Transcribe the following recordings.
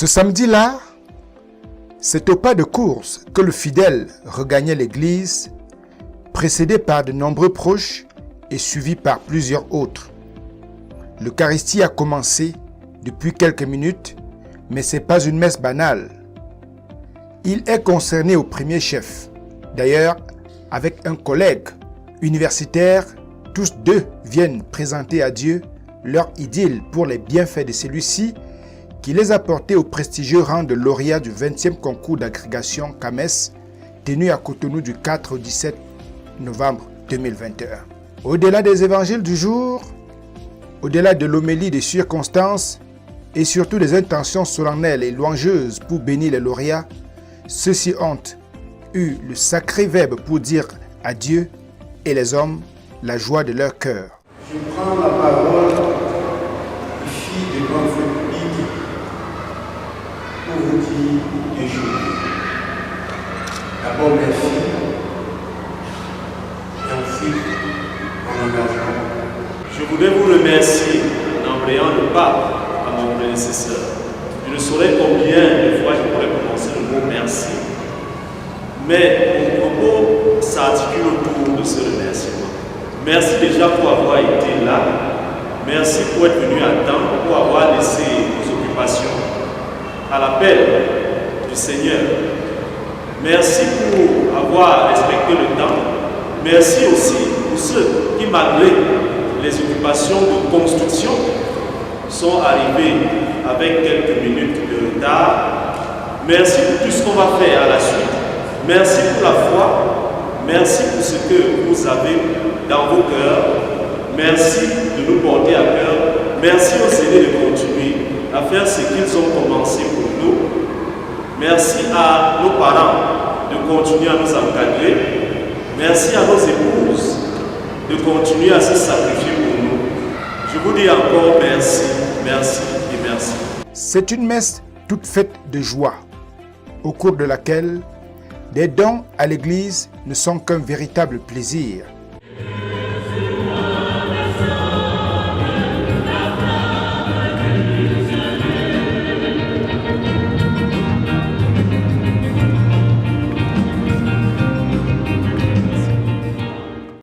Ce samedi-là, c'est au pas de course que le fidèle regagnait l'église, précédé par de nombreux proches et suivi par plusieurs autres. L'Eucharistie a commencé depuis quelques minutes, mais ce n'est pas une messe banale. Il est concerné au premier chef. D'ailleurs, avec un collègue universitaire, tous deux viennent présenter à Dieu leur idylle pour les bienfaits de celui-ci qui les a portés au prestigieux rang de lauréat du 20e concours d'agrégation CAMES tenu à Cotonou du 4 au 17 novembre 2021. Au-delà des évangiles du jour, au-delà de l'homélie des circonstances et surtout des intentions solennelles et louangeuses pour bénir les lauréats, ceux-ci ont eu le sacré verbe pour dire à Dieu et les hommes la joie de leur cœur. Je prends la parole ici devant ce public pour vous dire des choses. D'abord, merci. Et ensuite, mon engagement. Je voudrais vous remercier en embrayant le pas à mon prédécesseur. Je ne saurais combien de fois je pourrais prononcer le mot merci. Mais mon propos s'articule autour de ce remerciement. Merci déjà pour avoir été là. Merci pour être venu à temps, pour avoir laissé vos occupations à l'appel du Seigneur. Merci pour avoir respecté le temps. Merci aussi pour ceux qui, malgré les occupations de construction, sont arrivés avec quelques minutes de retard. Merci pour tout ce qu'on va faire à la suite. Merci pour la foi. Merci pour ce que vous avez dans vos cœurs. Merci de nous porter à cœur. Merci aux aînés de continuer à faire ce qu'ils ont commencé pour nous. Merci à nos parents de continuer à nous encadrer. Merci à nos épouses de continuer à se sacrifier pour nous. Je vous dis encore merci, merci et merci. C'est une messe toute faite de joie, au cours de laquelle des dons à l'Église ne sont qu'un véritable plaisir.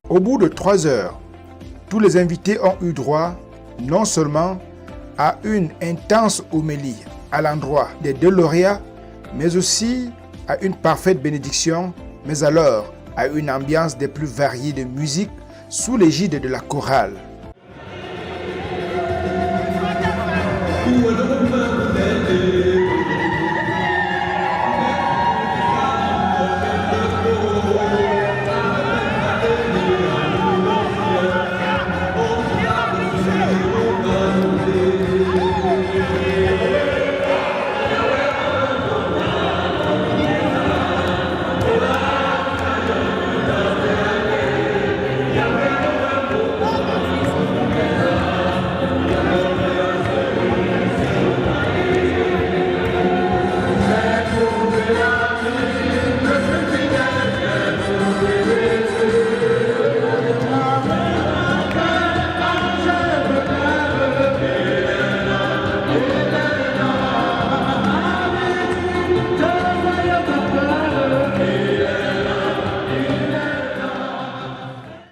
Au bout de 3 heures, tous les invités ont eu droit non seulement à une intense homélie à l'endroit des deux lauréats, mais aussi à une parfaite bénédiction, mais alors à une ambiance des plus variées de musique sous l'égide de la chorale.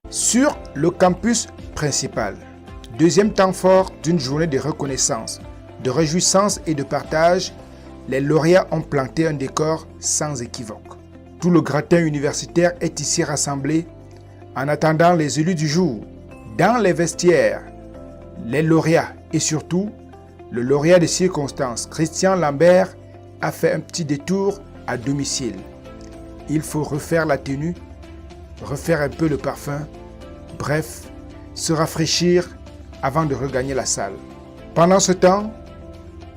Sur le campus principal, deuxième temps fort d'une journée de reconnaissance, de réjouissance et de partage, les lauréats ont planté un décor sans équivoque. Tout le gratin universitaire est ici rassemblé en attendant les élus du jour. Dans les vestiaires, les lauréats et surtout le lauréat de circonstances, Christian Lambert, a fait un petit détour à domicile. Il faut refaire la tenue, refaire un peu le parfum, bref, se rafraîchir avant de regagner la salle. Pendant ce temps,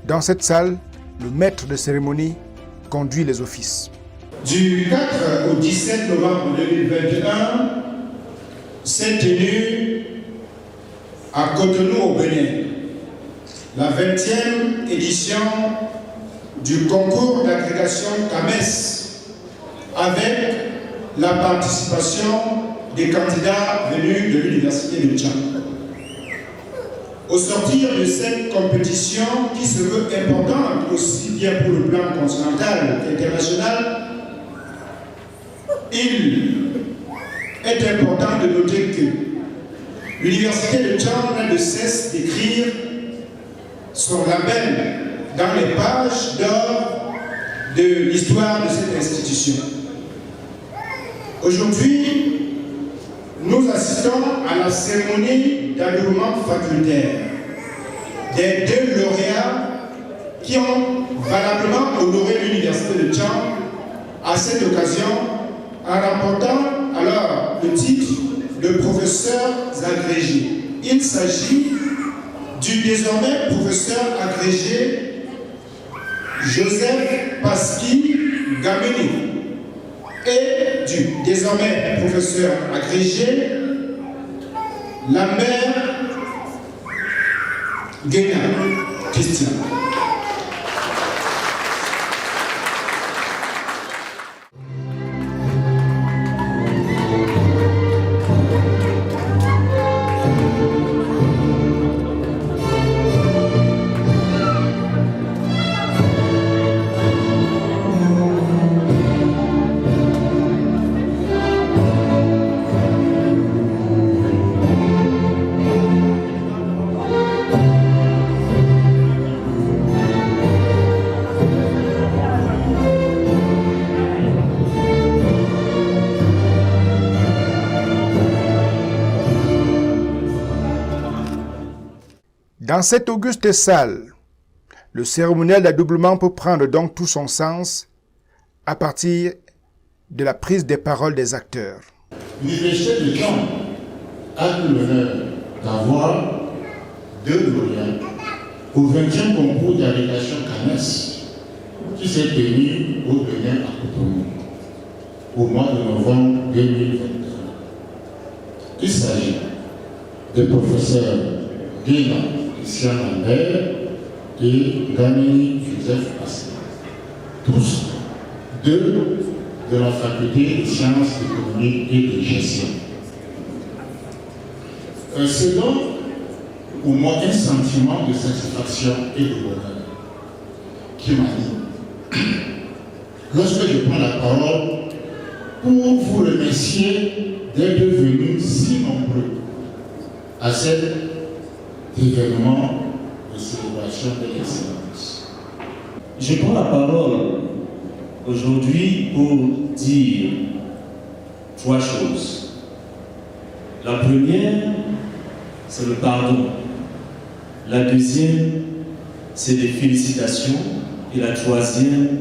dans cette salle, le maître de cérémonie conduit les offices. Du 4 au 17 novembre 2021, s'est tenue à Cotonou au Bénin la 20e édition du concours d'agrégation CAMES avec la participation des candidats venus de l'Université de Tchad. Au sortir de cette compétition qui se veut importante aussi bien pour le plan continental qu'international, il est important de noter que l'Université de Tchang n'a de cesse d'écrire son label dans les pages d'or de l'histoire de cette institution. Aujourd'hui, nous assistons à la cérémonie d'adoubement facultaire des deux lauréats qui ont valablement honoré l'Université de Tchang à cette occasion en remportant alors le titre de professeur agrégé. Il s'agit du désormais professeur agrégé Joseph Pasqui Gameni et du désormais professeur agrégé Lambert Guéna Christian. Dans cette auguste salle, le cérémonial d'adoublement peut prendre donc tout son sens à partir de la prise des paroles des acteurs. L'Université de Tchang a eu l'honneur d'avoir deux lauréats au 20e concours d'agrégation CAMES qui s'est tenu au Bénin à Cotonou au mois de novembre 2021. Il s'agit des professeurs Guéna Christian Lambert et Gameni Joseph Pasqui, tous deux de la faculté des sciences économiques et de gestion. C'est donc au moins un sentiment de satisfaction et de bonheur qui m'anime lorsque je prends la parole pour vous remercier d'être venus si nombreux à cet événement de célébration de l'excellence. Je prends la parole aujourd'hui pour dire trois choses. La première, c'est le pardon. La deuxième, c'est les félicitations. Et la troisième,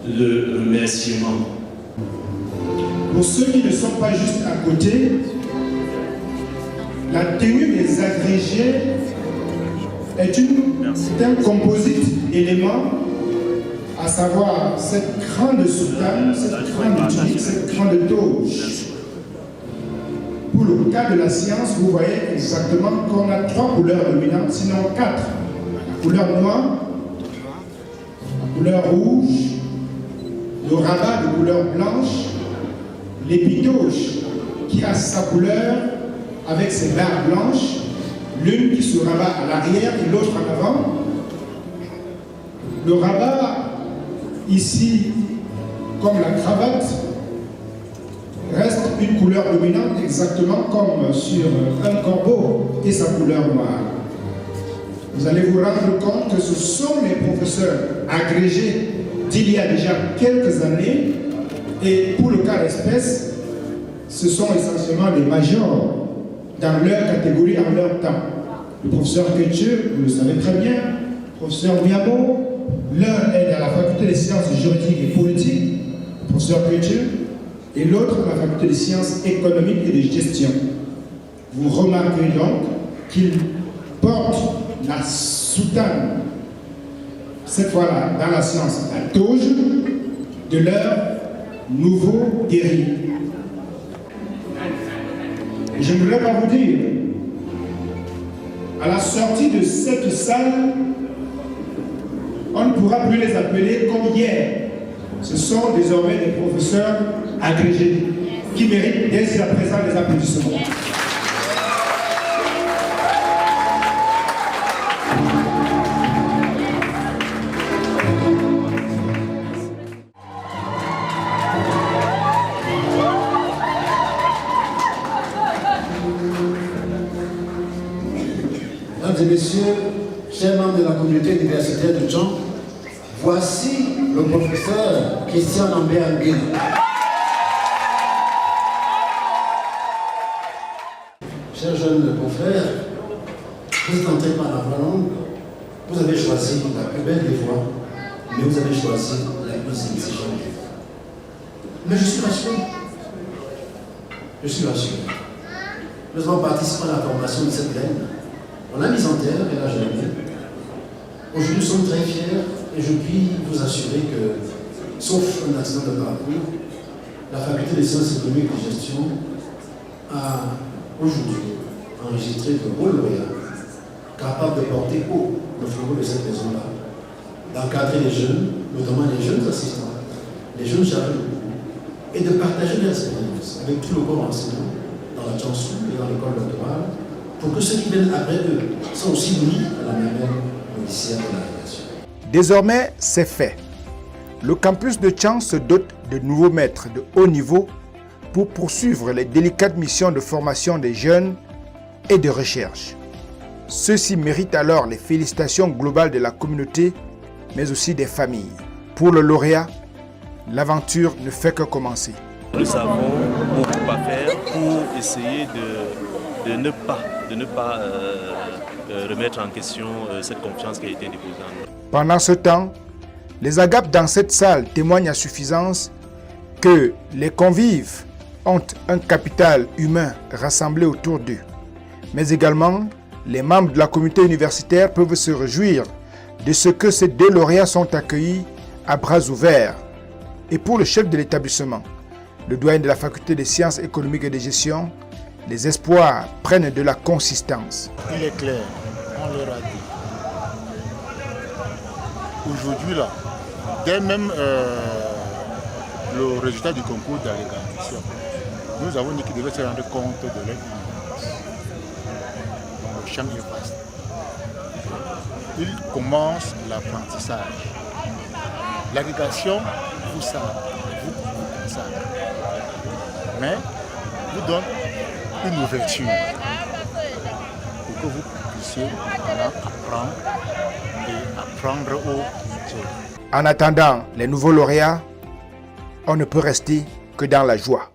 le remerciement. Pour ceux qui ne sont pas juste à côté, la tenue des agrégés est un composite d'éléments, à savoir cette grande soutane, cette grande tunique, cette grande toge. Pour le cas de la science, vous voyez exactement qu'on a trois couleurs dominantes, sinon quatre. La couleur noire, la couleur rouge, le rabat de couleur blanche, l'épitoge qui a sa couleur avec ses barres blanches, l'une qui se rabat à l'arrière et l'autre en avant. Le rabat, ici, comme la cravate, reste une couleur dominante exactement comme sur un corbeau et sa couleur noire. Vous allez vous rendre compte que ce sont les professeurs agrégés d'il y a déjà quelques années, et pour le cas d'espèce, ce sont essentiellement les majors dans leur catégorie, en leur temps. Le professeur Ketcheux, vous le savez très bien, le professeur Miamo, l'un est dans la faculté des sciences juridiques et politiques, le professeur Ketcheux, et l'autre dans la faculté des sciences économiques et de gestion. Vous remarquez donc qu'ils portent la soutane, cette fois-là dans la science, la toge de leur nouveau guerrier. Je ne voudrais pas vous dire, à la sortie de cette salle, on ne pourra plus les appeler comme hier. Ce sont désormais des professeurs agrégés qui méritent dès à présent les applaudissements. Mesdames et messieurs, chers membres de la communauté universitaire de Tchang, voici le professeur Christian Lambert Nguyen. Chers jeunes confrères, vous êtes entrés par la voie longue, vous avez choisi la plus belle des voies, mais vous avez choisi la plus exigeante. Mais je suis rassuré. Je suis rassuré. Nous avons participé à la formation de cette graine. On l'a mise en terre et l'a germée. Aujourd'hui, nous sommes très fiers et je puis vous assurer que, sauf un accident de parcours, la faculté des sciences économiques et de gestion a aujourd'hui enregistré de beaux lauréats capables de porter haut le flambeau de cette maison-là, d'encadrer les jeunes, notamment les jeunes assistants, les jeunes chargés de cours, et de partager leur expérience avec tout le corps enseignant dans la chanson et dans l'école doctorale, pour que ceux qui viennent après eux soient aussi mis à la mamelle policière de la rédaction. Désormais, c'est fait. Le campus de Tchang se dote de nouveaux maîtres de haut niveau pour poursuivre les délicates missions de formation des jeunes et de recherche. Ceux-ci méritent alors les félicitations globales de la communauté, mais aussi des familles. Pour le lauréat, l'aventure ne fait que commencer. Nous avons beaucoup à faire pour essayer de ne pas remettre en question cette confiance qui a été déposée en nous. Pendant ce temps, les agapes dans cette salle témoignent à suffisance que les convives ont un capital humain rassemblé autour d'eux. Mais également, les membres de la communauté universitaire peuvent se réjouir de ce que ces deux lauréats sont accueillis à bras ouverts. Et pour le chef de l'établissement, le doyen de la faculté des sciences économiques et de gestion, les espoirs prennent de la consistance. Il est clair, on leur a dit. Aujourd'hui, là, dès même le résultat du concours d'agrégation, nous avons dit qu'ils devaient se rendre compte de leur ignorance. Le champ est vaste. Ils commencent l'apprentissage. L'agrégation vous consacre, mais vous donne une ouverture pour que vous puissiez apprendre et apprendre aux autres. En attendant les nouveaux lauréats, on ne peut rester que dans la joie.